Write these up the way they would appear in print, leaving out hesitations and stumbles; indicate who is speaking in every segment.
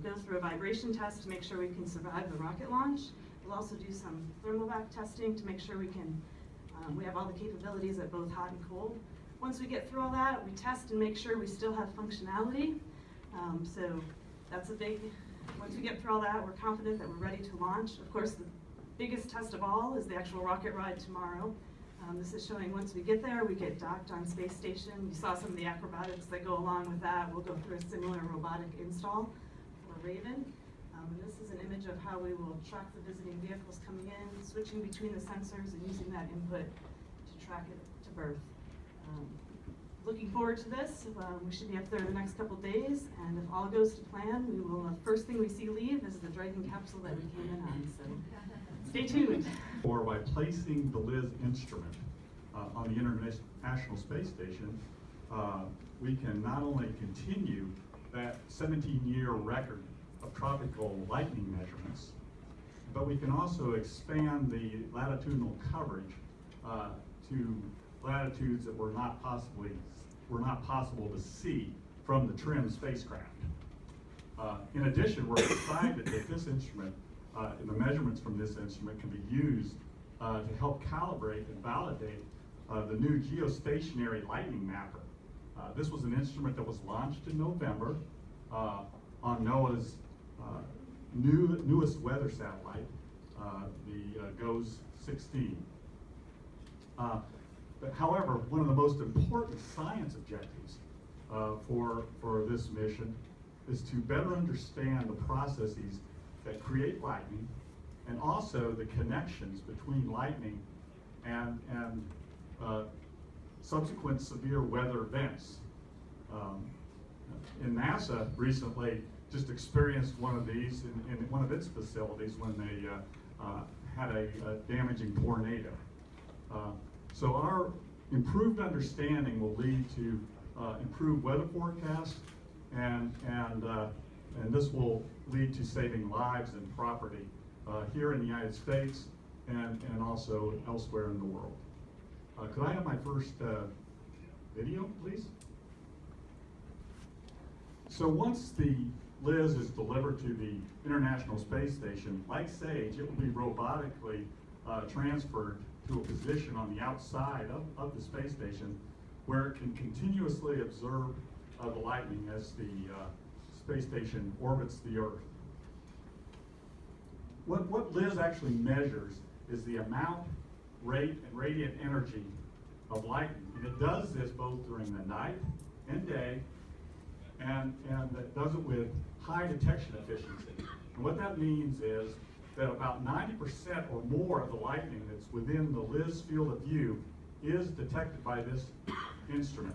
Speaker 1: go through a vibration test to make sure we can survive the rocket launch. We'll also do some thermovac testing to make sure we have all the capabilities at both hot and cold. Once we get through all that, we test and make sure we still have functionality. So that's once we get through all that, we're confident that we're ready to launch. Of course, the biggest test of all is the actual rocket ride tomorrow. This is showing once we get there, we get docked on space station. You saw some of the acrobatics that go along with that. We'll go through a similar robotic install for Raven. And this is an image of how we will track the visiting vehicles coming in, switching between the sensors and using that input to track it to birth. Looking forward to this. We should be up there in the next couple days, and if all goes to plan, we will, first thing we see leave is the Dragon capsule that we came in on, so stay tuned.
Speaker 2: Or by placing the LIS instrument on the International Space Station, we can not only continue that 17-year record of tropical lightning measurements, but we can also expand the latitudinal coverage to latitudes that were not possible to see from the trim spacecraft. In addition, we're excited that this instrument and the measurements from this instrument can be used to help calibrate and validate the new geostationary lightning mapper. This was an instrument that was launched in November on NOAA's newest weather satellite, the GOES-16. However, one of the most important science objectives for this mission is to better understand the processes that create lightning, and also the connections between lightning and subsequent severe weather events. And NASA recently just experienced one of these in one of its facilities when they had a damaging tornado. So our improved understanding will lead to improved weather forecasts, and this will lead to saving lives and property here in the United States and also elsewhere in the world. Could I have my first video, please? So once the LIS is delivered to the International Space Station, like SAGE, it will be robotically transferred to a position on the outside of the space station where it can continuously observe the lightning as the space station orbits the Earth. What LIS actually measures is the amount, rate, and radiant energy of lightning. And it does this both during the night and day, and it does it with high detection efficiency. And what that means is that about 90% or more of the lightning that's within the LIS field of view is detected by this instrument.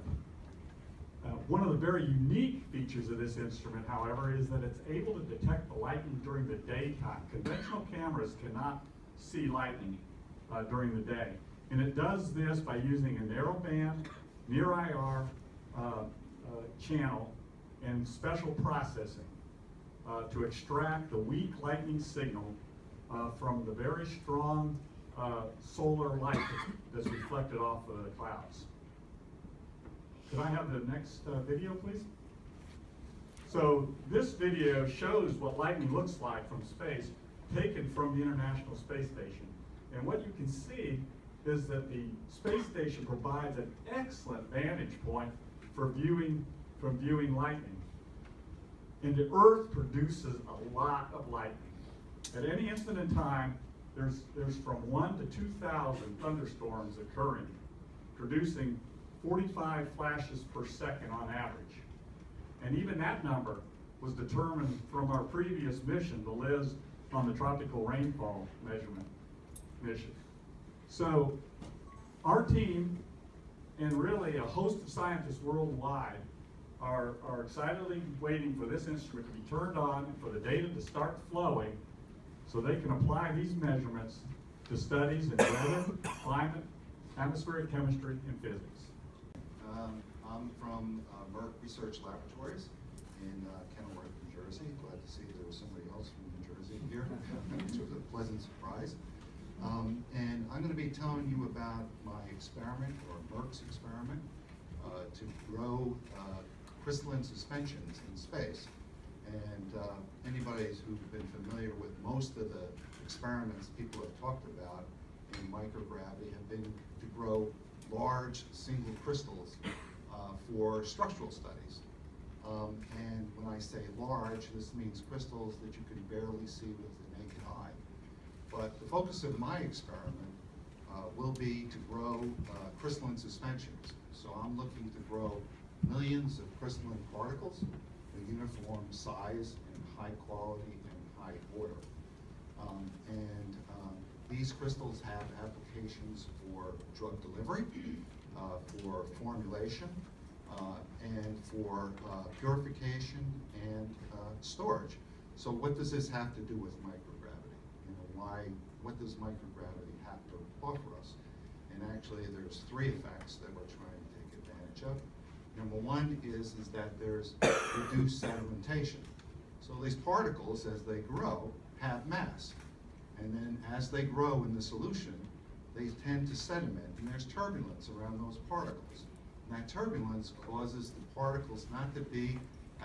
Speaker 2: One of the very unique features of this instrument, however, is that it's able to detect the lightning during the daytime. Conventional cameras cannot see lightning during the day. And it does this by using a narrowband, near IR channel and special processing to extract the weak lightning signal from the very strong solar light that's reflected off the clouds. Could I have the next video, please? So this video shows what lightning looks like from space, taken from the International Space Station. And what you can see is that the space station provides an excellent vantage point for viewing lightning. And the Earth produces a lot of lightning. At any instant in time, there's from 1 to 2,000 thunderstorms occurring, producing 45 flashes per second on average. And even that number was determined from our previous mission, the LIS on the tropical rainfall measurement mission. So our team and really a host of scientists worldwide are excitedly waiting for this instrument to be turned on and for the data to start flowing so they can apply these measurements to studies in weather, climate, atmospheric chemistry, and physics.
Speaker 3: I'm from Merck Research Laboratories in Kenilworth, New Jersey. Glad to see there was somebody else from New Jersey here, which was a pleasant surprise. And I'm going to be telling you about my experiment, or Merck's experiment, to grow crystalline suspensions in space. And anybody who's been familiar with most of the experiments people have talked about in microgravity have been to grow large single crystals for structural studies. And when I say large, this means crystals that you can barely see with the naked eye. But the focus of my experiment will be to grow crystalline suspensions. So I'm looking to grow millions of crystalline particles of uniform size and high quality and high order. These crystals have applications for drug delivery, for formulation, and for purification and storage. So what does this have to do with microgravity? You know, what does microgravity have to offer us? And actually there's three effects that we're trying to take advantage of. Number one is that there's reduced sedimentation. So these particles, as they grow, have mass. And then as they grow in the solution, they tend to sediment, and there's turbulence around those particles. And that turbulence causes the particles not to be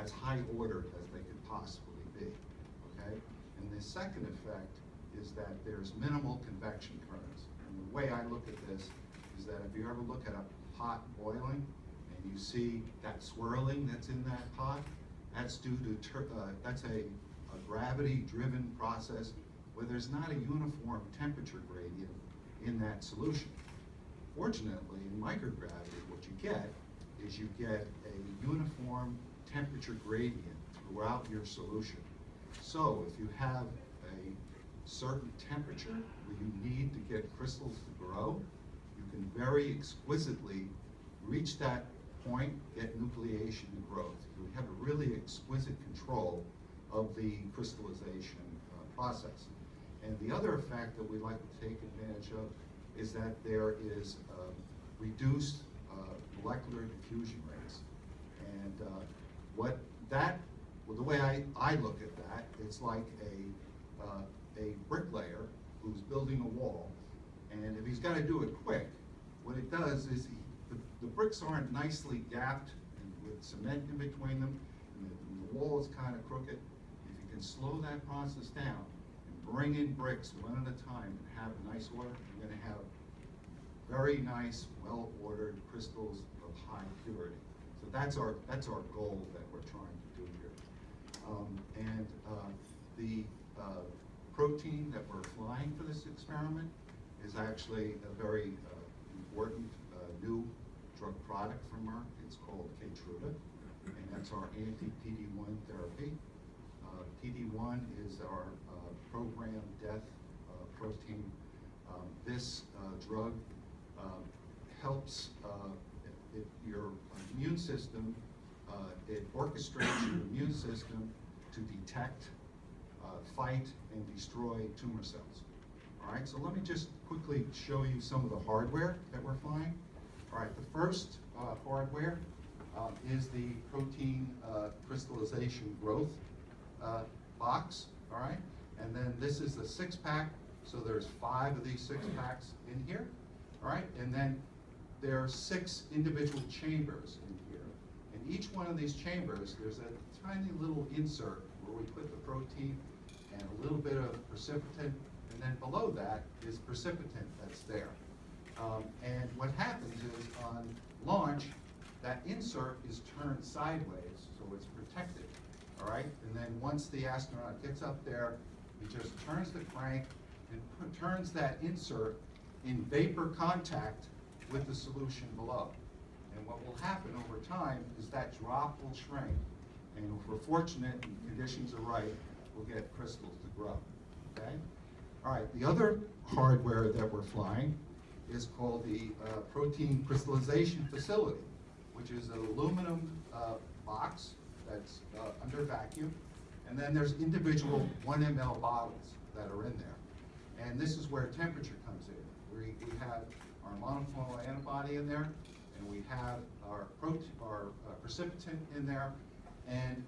Speaker 3: as high ordered as they could possibly be, okay? And the second effect is that there's minimal convection currents. And the way I look at this is that if you ever look at a pot boiling and you see that swirling that's in that pot, that's due to, that's a gravity-driven process where there's not a uniform temperature gradient in that solution. Fortunately, in microgravity, what you get is you get a uniform temperature gradient throughout your solution. So if you have a certain temperature where you need to get crystals to grow, you can very exquisitely reach that point, get nucleation and growth. You have a really exquisite control of the crystallization process. And the other effect that we like to take advantage of is that there is reduced molecular diffusion rates. And the way I look at that, it's like a bricklayer who's building a wall. And if he's got to do it quick, what it does is the bricks aren't nicely gapped with cement in between them, and the wall is kind of crooked. If you can slow that process down, bring in bricks one at a time and have a nice order, you're going to have very nice, well-ordered crystals of high purity. So that's our goal that we're trying to do here. The protein that we're flying for this experiment is actually a very important new drug product from Merck. It's called Keytruda, and that's our anti-PD-1 therapy. PD-1 is our program death protein. This drug helps your immune system, it orchestrates your immune system to detect, fight, and destroy tumor cells. All right, so let me just quickly show you some of the hardware that we're flying. All right, the first hardware is the protein crystallization growth box, all right? And then this is the 6-pack, so there's 5 of these 6-packs in here, all right? And then there are 6 individual chambers in here. And each one of these chambers, there's a tiny little insert where we put the protein and a little bit of precipitant, and then below that is precipitant that's there. And what happens is on launch, that insert is turned sideways, so it's protected, all right? And then once the astronaut gets up there, he just turns the crank and turns that insert in vapor contact with the solution below. And what will happen over time is that drop will shrink, and if we're fortunate and conditions are right, we'll get crystals to grow, okay? All right, the other hardware that we're flying is called the protein crystallization facility, which is an aluminum box that's under vacuum, and then there's individual 1 ml bottles that are in there. And this is where temperature comes in. We have our monoclonal antibody in there, and we have our precipitant in there, and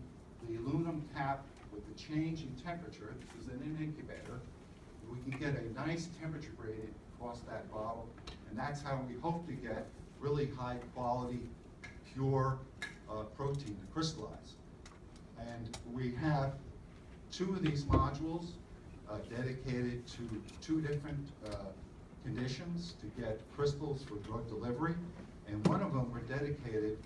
Speaker 3: the aluminum cap with the change in temperature. This is in an incubator. We can get a nice temperature gradient across that bottle, and that's how we hope to get really high quality, pure protein to crystallize. And we have 2 of these modules dedicated to 2 different conditions to get crystals for drug delivery. And one of them we're dedicated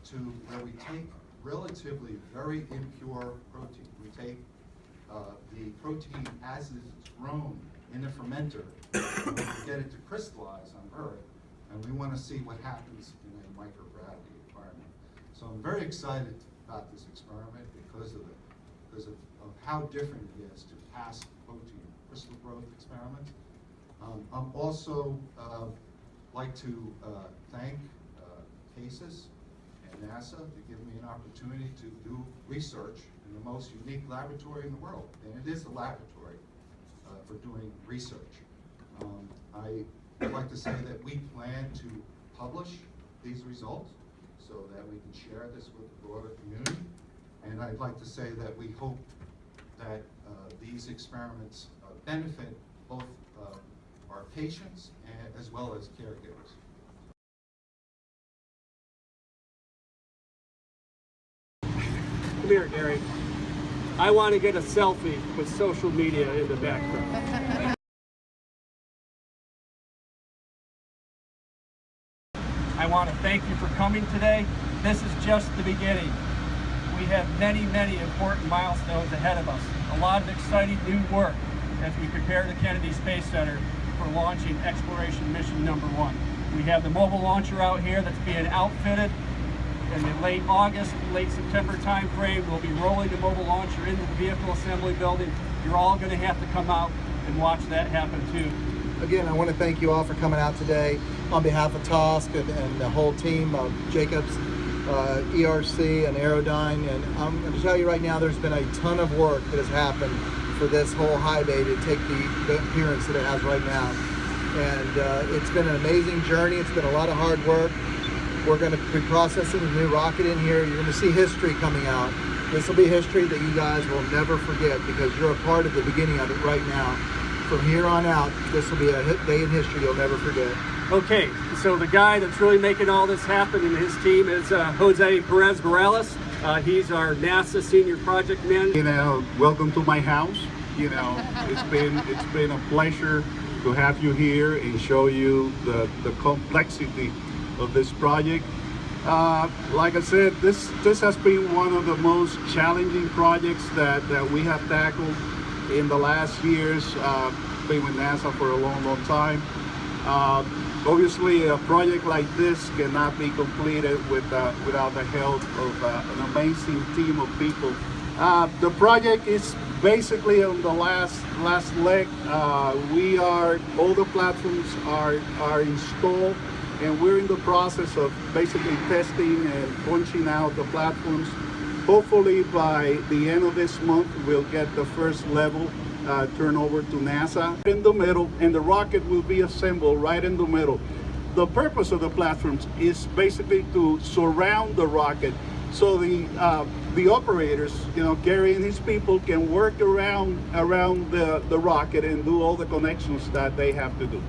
Speaker 3: to where we take relatively very impure protein. We take the protein as it's grown in a fermenter, and we get it to crystallize on Earth, and we want to see what happens in a microgravity environment. So I'm very excited about this experiment because of how different it is to past protein crystal growth experiments. I'm also like to thank CASIS and NASA to give me an opportunity to do research in the most unique laboratory in the world, and it is a laboratory for doing research. I would like to say that we plan to publish these results so that we can share this with the broader community, and I'd like to say that we hope that these experiments benefit both our patients as well as caregivers.
Speaker 4: Come here, Gary. I want to get a selfie with social media in the background. I want to thank you for coming today. This is just the beginning. We have many, many important milestones ahead of us. A lot of exciting new work as we prepare the Kennedy Space Center for launching exploration mission number 1. We have the mobile launcher out here that's being outfitted. In the late August, late September time frame, we'll be rolling the mobile launcher into the vehicle assembly building. You're all going to have to come out and watch that happen too.
Speaker 5: Again, I want to thank you all for coming out today on behalf of TOSC and the whole team of Jacobs, ERC, and Aerodyne. And I'm going to tell you right now, there's been a ton of work that has happened for this whole high bay to take the appearance that it has right now. And it's been an amazing journey. It's been a lot of hard work. We're going to be processing the new rocket in here. You're going to see history coming out. This will be history that you guys will never forget because you're a part of the beginning of it right now. From here on out, this will be a day in history you'll never forget.
Speaker 4: Okay, so the guy that's really making all this happen in his team is Jose Perez Morales. He's our NASA senior project manager.
Speaker 6: You know, welcome to my house. You know, it's been a pleasure to have you here and show you the complexity of this project. Like I said, this has been one of the most challenging projects that we have tackled in the last years. Been with NASA for a long time. Obviously, a project like this cannot be completed without the help of an amazing team of people. The project is basically on the last leg. All the platforms are installed, and we're in the process of basically testing and punching out the platforms. Hopefully by the end of this month, we'll get the first level turned over to NASA in the middle, and the rocket will be assembled right in the middle. The purpose of the platforms is basically to surround the rocket so the operators, you know, Gary and his people, can work around the rocket and do all the connections that they have to do.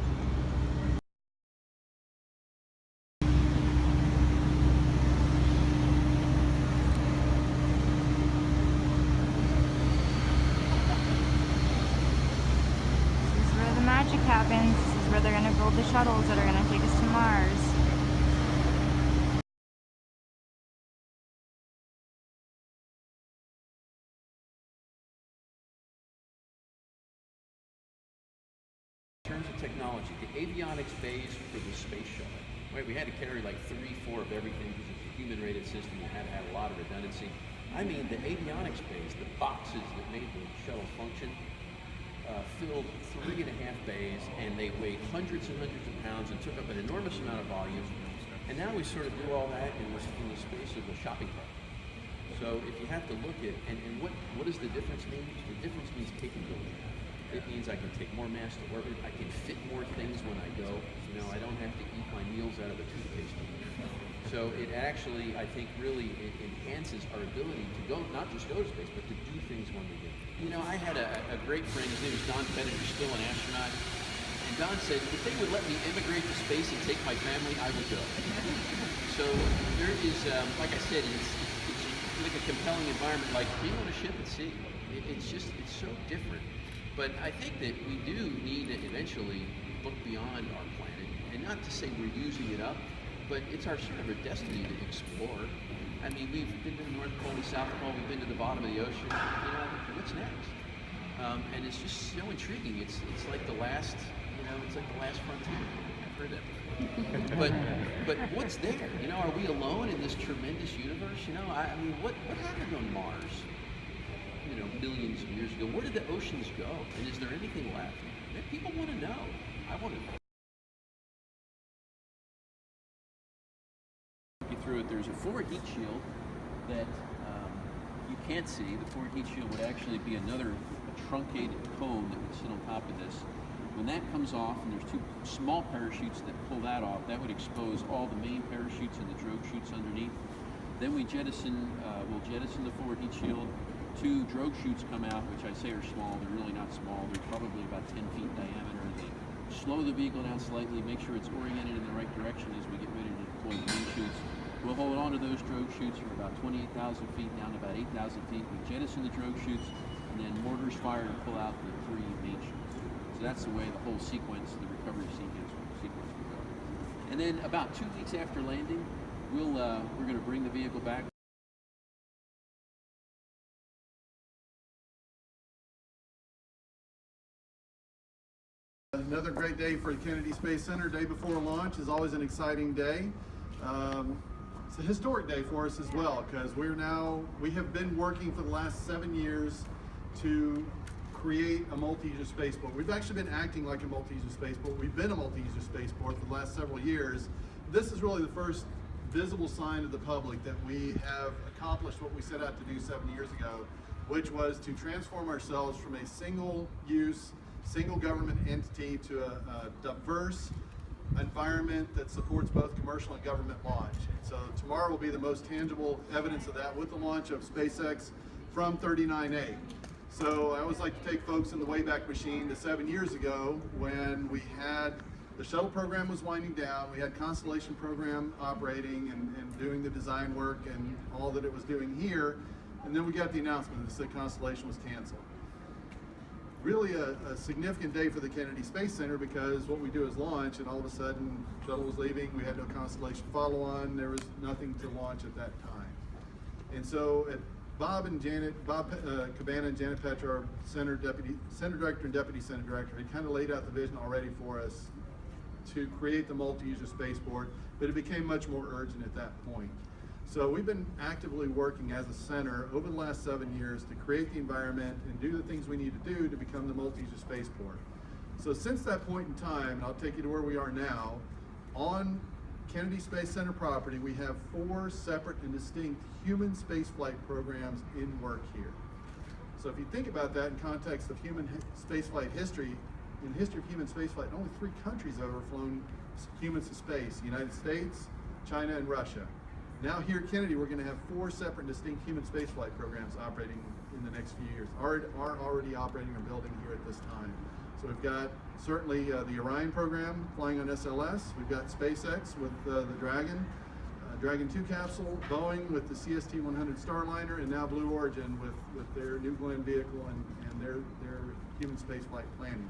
Speaker 7: Magic happens. This is where they're going to build the shuttles that are going to take us to Mars.
Speaker 8: In terms of technology, the avionics bays for the space shuttle, right? We had to carry like 3-4 of everything because it's a human-rated system. We had to have a lot of redundancy. I mean, the avionics bays, the boxes that made the shuttle function, filled 3.5 bays, and they weighed hundreds and hundreds of pounds and took up an enormous amount of volume. And now we sort of do all that in the space of a shopping cart. So if you have to look at, and what does the difference mean? The difference means capability. It means I can take more mass to orbit. I can fit more things when I go. You know, I don't have to eat my meals out of a toothpaste tube. So it actually, I think, really enhances our ability to go, not just go to space, but to do things when we get. You know, I had a great friend, his name was Don Pettit, who's still an astronaut, and Don said, if they would let me immigrate to space and take my family, I would go. So there is, like I said, it's like a compelling environment, like being on a ship at sea. It's so different. But I think that we do need to eventually look beyond our planet, and not to say we're using it up, but it's our sort of a destiny to explore. I mean, we've been to the North Pole, the South Pole, we've been to the bottom of the ocean. You know, what's next? And it's just so intriguing. It's like the last, it's like the last frontier. I've heard that before. but what's there? You know, are we alone in this tremendous universe? You know, I mean, what happened on Mars? You know, millions of years ago. Where did the oceans go? And is there anything left? People want to know. I want to know. Through it, there's a forward heat shield that you can't see. The forward heat shield would actually be another truncated cone that would sit on top of this. When that comes off, and there's two small parachutes that pull that off, that would expose all the main parachutes and the drogue chutes underneath. Then we'll jettison the forward heat shield. Two drogue chutes come out, which I say are small. They're really not small. They're probably about 10 feet in diameter. They slow the vehicle down slightly, make sure it's oriented in the right direction as we get ready to deploy the main chutes. We'll hold on to those drogue chutes from about 28,000 feet down to about 8,000 feet. We jettison the drogue chutes, and then mortars fire to pull out the three main chutes. So that's the way the whole sequence, the recovery sequence will go. And then about 2 weeks after landing, we're going to bring the vehicle back.
Speaker 5: Another great day for the Kennedy Space Center. Day before launch is always an exciting day. It's a historic day for us as well, because we have been working for the last 7 years to create a multi-user spaceport. We've actually been acting like a multi-user spaceport. We've been a multi-user spaceport for the last several years. This is really the first visible sign to the public that we have accomplished what we set out to do 7 years ago, which was to transform ourselves from a single-use, single government entity to a diverse environment that supports both commercial and government launch. So tomorrow will be the most tangible evidence of that with the launch of SpaceX from 39A. So I always like to take folks in the Wayback Machine to 7 years ago when we had the shuttle program was winding down, we had Constellation program operating and doing the design work and all that it was doing here, and then we got the announcement that the Constellation was canceled. Really a significant day for the Kennedy Space Center, because what we do is launch, and all of a sudden shuttle was leaving, we had no Constellation follow-on, there was nothing to launch at that time. And so Bob Cabana and Janet Petra, our Center Director and Deputy Center Director, had kind of laid out the vision already for us to create the multi-user spaceport, but it became much more urgent at that point. So we've been actively working as a center over the last 7 years to create the environment and do the things we need to do to become the multi-user spaceport. So since that point in time, and I'll take you to where we are now, on Kennedy Space Center property, we have 4 separate and distinct human spaceflight programs in work here. So if you think about that in context of human spaceflight history, in the history of human spaceflight, only 3 countries have ever flown humans to space: the United States, China, and Russia. Now here at Kennedy, we're going to have 4 separate distinct human spaceflight programs operating in the next few years, are already operating or building here at this time. So we've got certainly the Orion program flying on SLS. We've got SpaceX with the Dragon 2 capsule, Boeing with the CST-100 Starliner, and now Blue Origin with their New Glenn vehicle and their human spaceflight planning.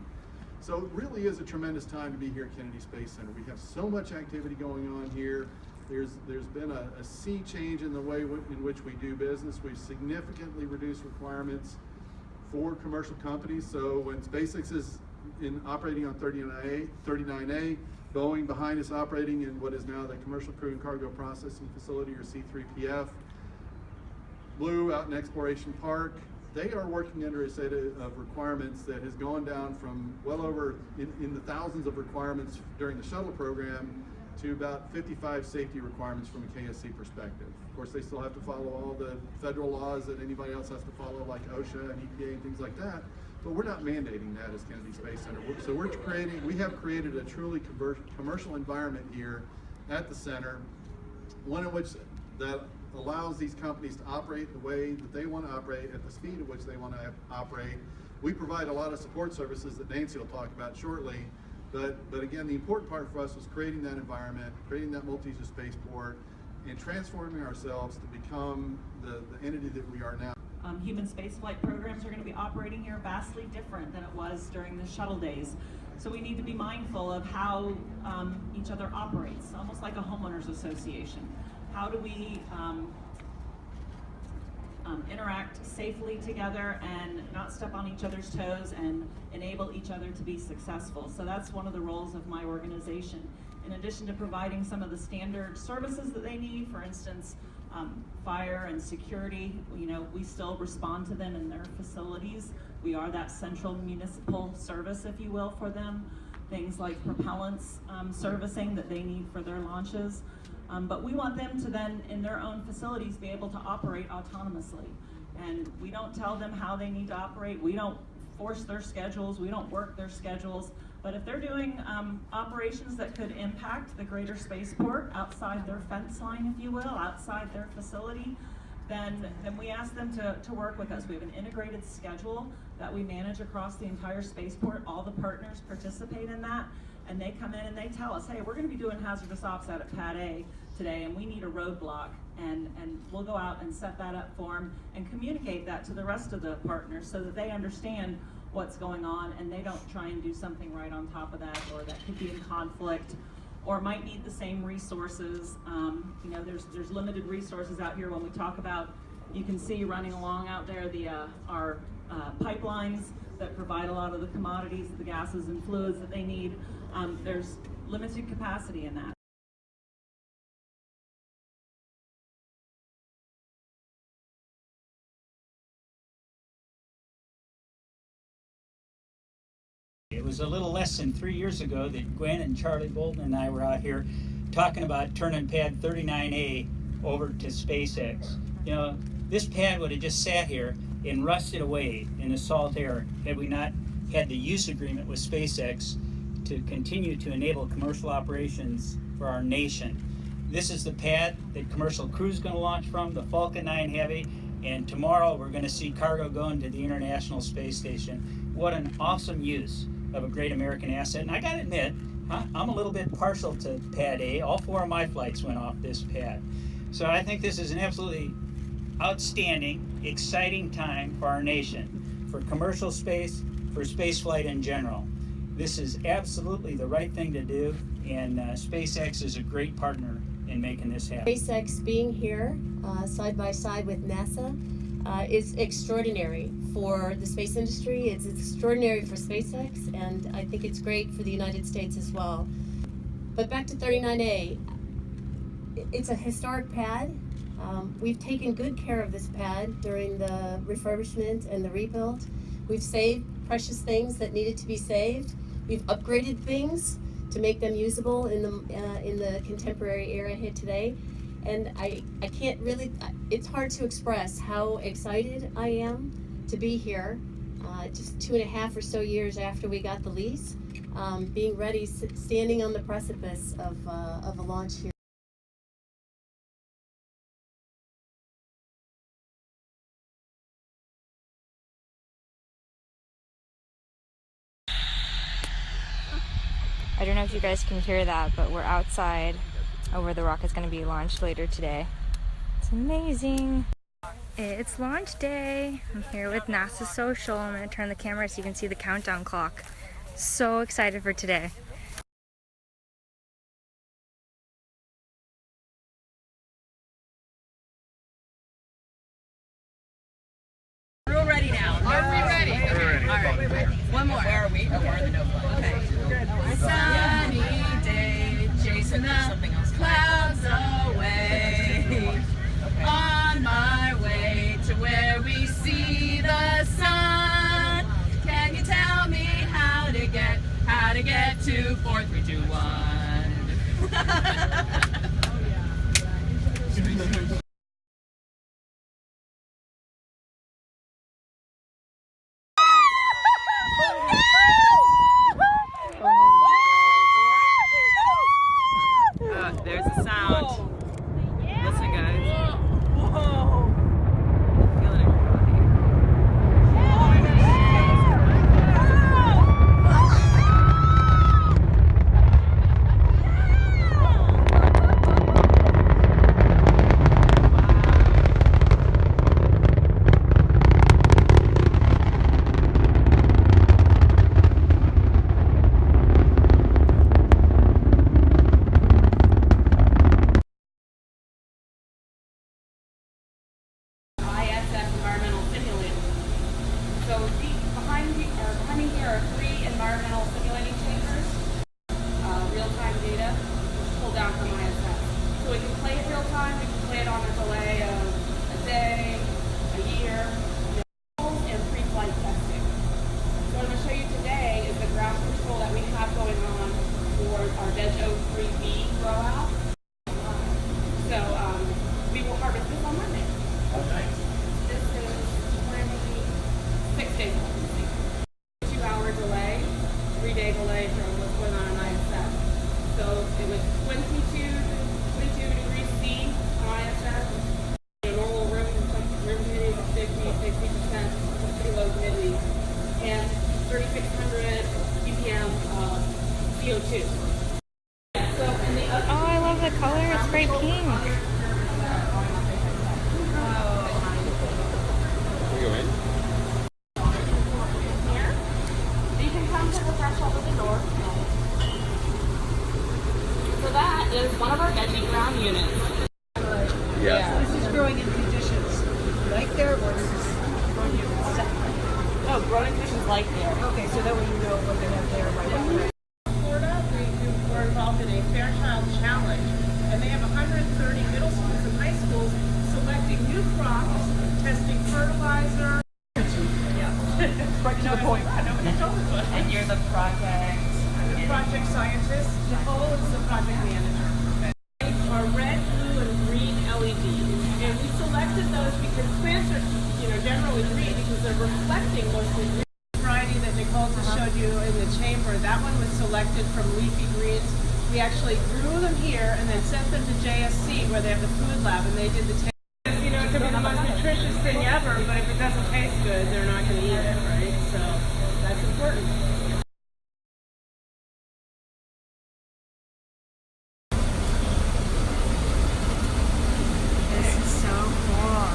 Speaker 5: So it really is a tremendous time to be here at Kennedy Space Center. We have so much activity going on here. There's been a sea change in the way in which we do business. We've significantly reduced requirements for commercial companies. So when SpaceX is operating on 39A, Boeing behind us operating in what is now the Commercial Crew and Cargo Processing Facility, or C3PF, Blue out in Exploration Park, they are working under a set of requirements that has gone down from well over in the thousands of requirements during the shuttle program to about 55 safety requirements from a KSC perspective. Of course, they still have to follow all the federal laws that anybody else has to follow, like OSHA and EPA and things like that, but we're not mandating that as Kennedy Space Center. So we have created a truly commercial environment here at the center, one in which that allows these companies to operate the way that they want to operate at the speed at which they want to operate. We provide a lot of support services that Nancy will talk about shortly, but again, the important part for us was creating that environment, creating that multi-user spaceport,
Speaker 9: and transforming ourselves to become the entity that we are now.
Speaker 10: Human spaceflight programs are going to be operating here vastly different than it was during the shuttle days. So we need to be mindful of how each other operates, almost like a homeowners association. How do we interact safely together and not step on each other's toes and enable each other to be successful? So that's one of the roles of my organization. In addition to providing some of the standard services that they need, for instance, fire and security, we still respond to them in their facilities. We are that central municipal service, if you will, for them. Things like propellants servicing that they need for their launches. But we want them to then, in their own facilities, be able to operate autonomously. And we don't tell them how they need to operate. We don't force their schedules. We don't work their schedules. But if they're doing operations that could impact the greater spaceport outside their fence line, if you will, outside their facility, then we ask them to work with us. We have an integrated schedule that we manage across the entire spaceport. All the partners participate in that, and they come in and they tell us, hey, we're going to be doing hazardous ops out at Pad A today, and we need a roadblock, and we'll go out and set that up for them and communicate that to the rest of the partners so that they understand what's going on, and they don't try and do something right on top of that, or that could be in conflict, or might need the same resources. There's limited resources out here. When we talk about, you can see running along out there our pipelines that provide a lot of the commodities, the gases and fluids that they need. There's limited capacity in that.
Speaker 11: It was a little less than 3 years ago that Gwen and Charlie Bolton and I were out here talking about turning pad 39A over to SpaceX. This pad would have just sat here and rusted away in the salt air had we not had the use agreement with SpaceX to continue to enable commercial operations for our nation. This is the pad that commercial crews going to launch from, the Falcon 9 Heavy, and tomorrow we're going to see cargo going to the International Space Station. What an awesome use of a great American asset. And I gotta admit, I'm a little bit partial to Pad A. All 4 of my flights went off this pad. So I think this is an absolutely outstanding, exciting time for our nation, for commercial space, for space flight in general. This is absolutely the right thing to do, and SpaceX is a great partner in making this happen.
Speaker 12: SpaceX being here side by side with NASA is extraordinary for the space industry. It's extraordinary for SpaceX, and I think it's great for the United States as well. But back to 39A, it's a historic pad. We've taken good care of this pad during the refurbishment and the rebuild. We've saved precious things that needed to be saved. We've upgraded things to make them usable in the contemporary era here today. And I can't really, it's hard to express how excited I am to be here, just 2.5 or so years after we got the lease, being ready, standing on the precipice of a launch here.
Speaker 7: I don't know if you guys can hear that, but we're outside where the rocket's going to be launched later today. It's amazing. It's launch day. I'm here with NASA Social. I'm going to turn the camera so you can see the countdown clock. So excited for today.
Speaker 13: We're all ready now. Are we ready? We're ready. All right. One more. Where are we? Oh, we're in the no-fly. Okay. Sunny day, chasing the clouds away. On my way to where we see the sun. Can you tell me how to get to 4, 3, 2, 1? There's a sound. Listen, guys. Whoa! Feeling everybody.
Speaker 14: behind me here are 3 environmental simulating chambers. Real-time data pulled down from ISS. So we can play it real time, we can play it on a delay of a day, a year, and pre-flight testing. So what I'm going to show you today is the ground control that we have going on for our Veg 03B grow out. So we will harvest this on Monday.
Speaker 8: Oh, nice.
Speaker 14: This is currently 6 days old. 2-hour delay, 3-day delay from what's going on in ISS. So it was 22 degrees C on ISS. A normal room humidity is 50-60%, pretty low humidity, and 3,600 ppm CO2. So in the other
Speaker 7: Oh, I love the color. It's bright pink.
Speaker 8: We go in.
Speaker 14: here, you can come to the threshold of the door. So that is one of our veggie ground units.
Speaker 8: Yeah.
Speaker 15: This is growing in conditions like there, or this is growing in separate?
Speaker 14: No, growing conditions like there.
Speaker 15: Okay, so that way you know what they have there right now.
Speaker 16: Florida, we're involved in a Fairchild Challenge, and they have 130 middle schools and high schools selecting new crops, testing fertilizer. Yeah.
Speaker 15: Right to the point.
Speaker 16: I know what you told us.
Speaker 14: And you're the project.
Speaker 16: The project scientist. Nicole is the project manager. Are red, blue, and green LEDs, and we selected those because plants are, generally green because they're reflecting mostly green. Variety that Nicole just showed you in the chamber, that one was selected from leafy greens. We actually grew them here and then sent them to JSC where they have the food lab, and they did the taste. It could be the most nutritious thing ever, but if it doesn't taste good, they're not going to eat it, right? So that's important.
Speaker 7: This is so cool.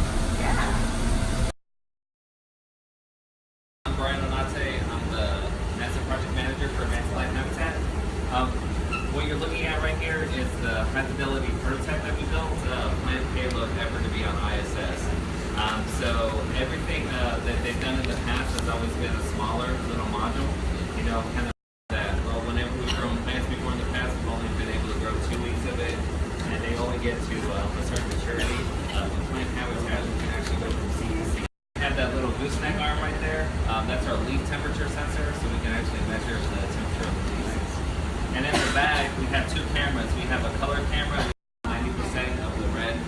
Speaker 17: I'm Brian Onate. I'm the NASA project manager for Advanced Life Habitat. What you're looking at right here is the high fidelity prototype that we built, planned payload ever to be on ISS. So everything that they've done in the past has always been a smaller little module, kind of that, well, whenever we've grown plants before in the past, we've only been able to grow 2 weeks of it, and they only get to a certain maturity. With plant habitat, we can actually go from seed to seed. We have that little gooseneck arm right there. That's our leaf temperature sensor, so we can actually measure the temperature of the leaves. And in the bag, we have 2 cameras. We have a color camera, 90% of the red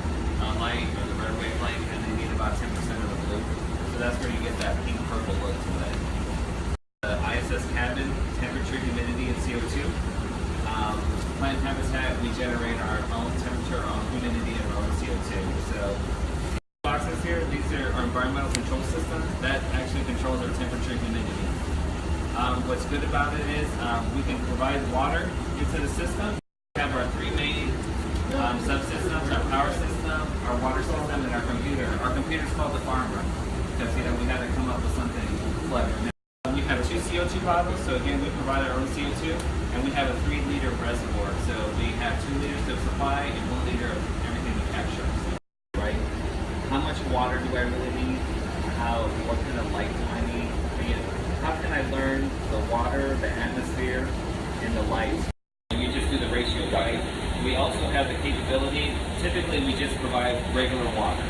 Speaker 17: light or the red wavelength, and they need about 10% of the blue. So that's where you get that pink-purple look to it. The ISS cabin, temperature, humidity, and CO2. Plant habitat, we generate our own temperature, our own humidity, and our own CO2. So boxes here, these are our environmental control systems. That actually controls our temperature and humidity. What's good about it is we can provide water into the system. We have our 3 main subsystems, our power system, our water system, and our computer. Our computer's called the farmer because we had to come up with something clever. We have 2 CO2 bottles, so again we provide our own CO2, and we have a 3-liter reservoir. So we have 2 liters of supply and 1 liter of everything we capture. Right? How much water do I really need? What kind of light do I need? How can I learn the water, the atmosphere, and the light? You just do the ratio, right? We also have the capability, typically we just provide regular water,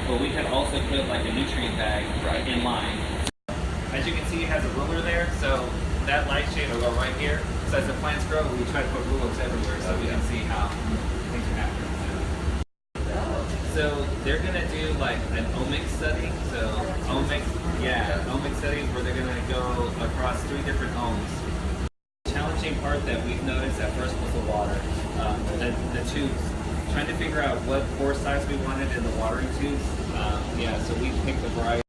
Speaker 17: but we can also put like a nutrient bag in line. As you can see, it has a ruler there, so that light shade will go right here. So as the plants grow, we try to put rulers everywhere so we can see how things are happening. So they're gonna do like an omics study. So omics study where they're gonna go across 3 different ohms. The challenging part that we've noticed at first was the water, the tubes. Trying to figure out what pore size we wanted in the watering tubes. So we picked a variety.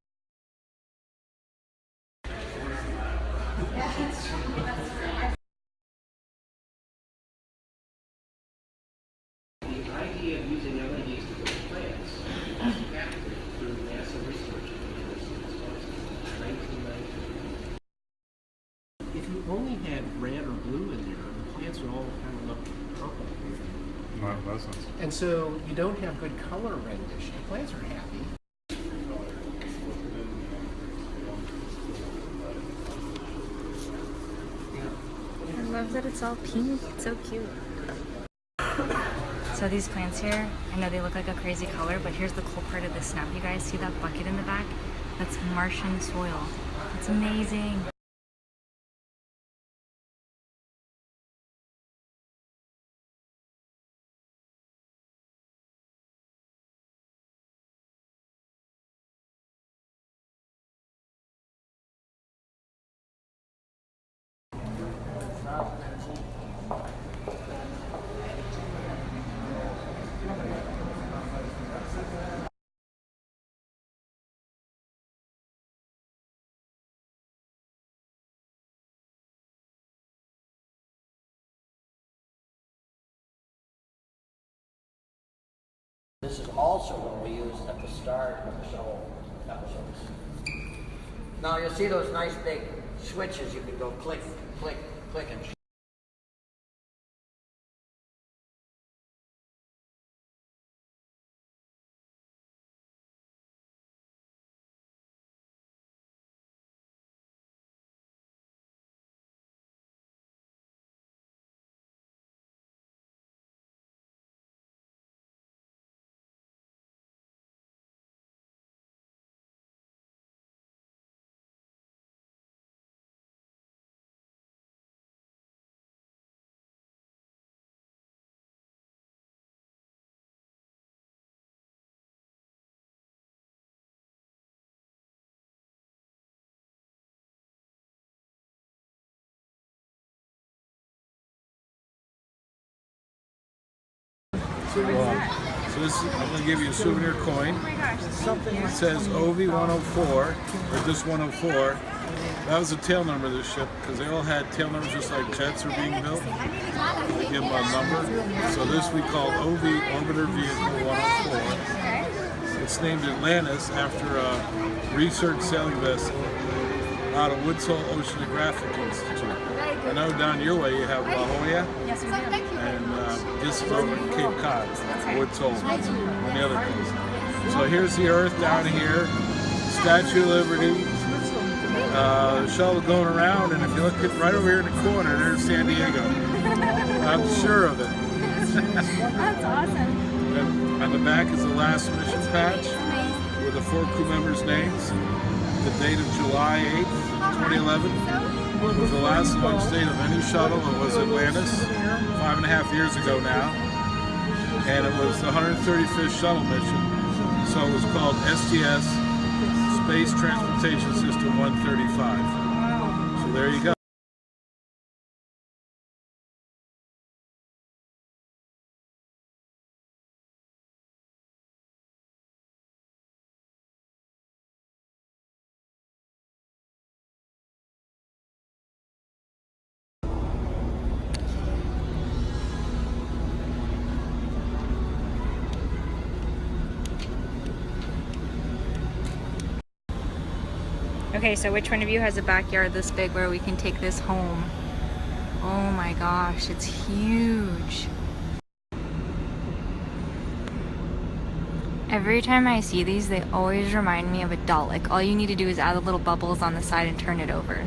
Speaker 18: The idea of using LEDs to grow plants was captured through NASA research since 1990. If you only had red or blue in there, the plants would all kind of look purple. And so you don't have good color rendition. Plants are happy.
Speaker 7: love that it's all pink. It's so cute. So these plants here, I know they look like a crazy color, but here's the cool part of the snap. You guys see that bucket in the back? That's Martian soil. It's amazing.
Speaker 19: This is also what we use at the start of the show episodes. Now you'll see those nice big switches. You can go click, click, click, and
Speaker 20: So this, I'm going to give you a souvenir coin. It says OV-104, or just 104. That was the tail number of this ship, because they all had tail numbers just like jets are being built. They give them a number. So this we call OV, Orbiter Vehicle 104. It's named Atlantis after a research sailing vessel out of Woodsole Oceanographic Institute. I know down your way you have La Jolla.
Speaker 7: Yes, we do.
Speaker 20: And this is over in Cape Cod, Woodsole, on the other coast. So here's the Earth down here, Statue of Liberty, shuttle going around, and if you look at right over here in the corner, there's San Diego. I'm sure of it.
Speaker 7: That's awesome.
Speaker 20: And on the back is the last mission patch with the 4 crew members' names. The date of July 8th, 2011 was the last launch date of any shuttle. It was Atlantis, 5.5 years ago now. And it was the 135th shuttle mission. So it was called STS, Space Transportation System 135. So there you go.
Speaker 7: Okay, so which one of you has a backyard this big where we can take this home? Oh my gosh, it's huge. Every time I see these, they always remind me of a Dalek. All you need to do is add the little bubbles on the side and turn it over.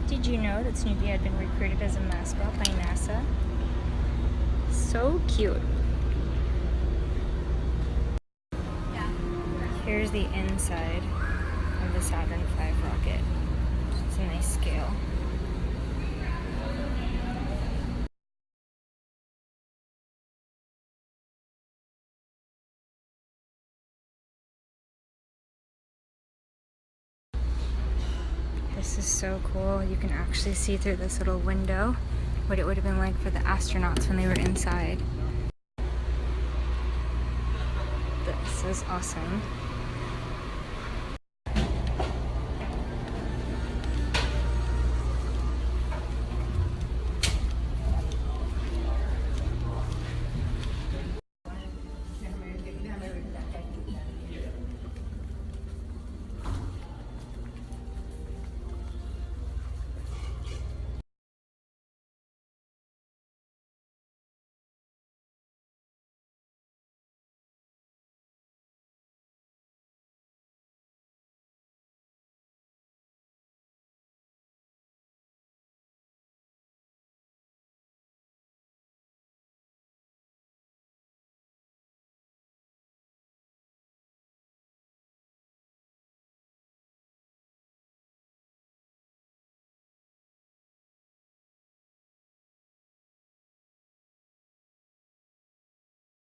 Speaker 7: Did you know that Snoopy had been recruited as a mascot by NASA? So cute. Here's the inside of the Saturn V rocket. It's a nice scale. This is so cool. You can actually see through this little window what it would have been like for the astronauts when they were inside. This is awesome.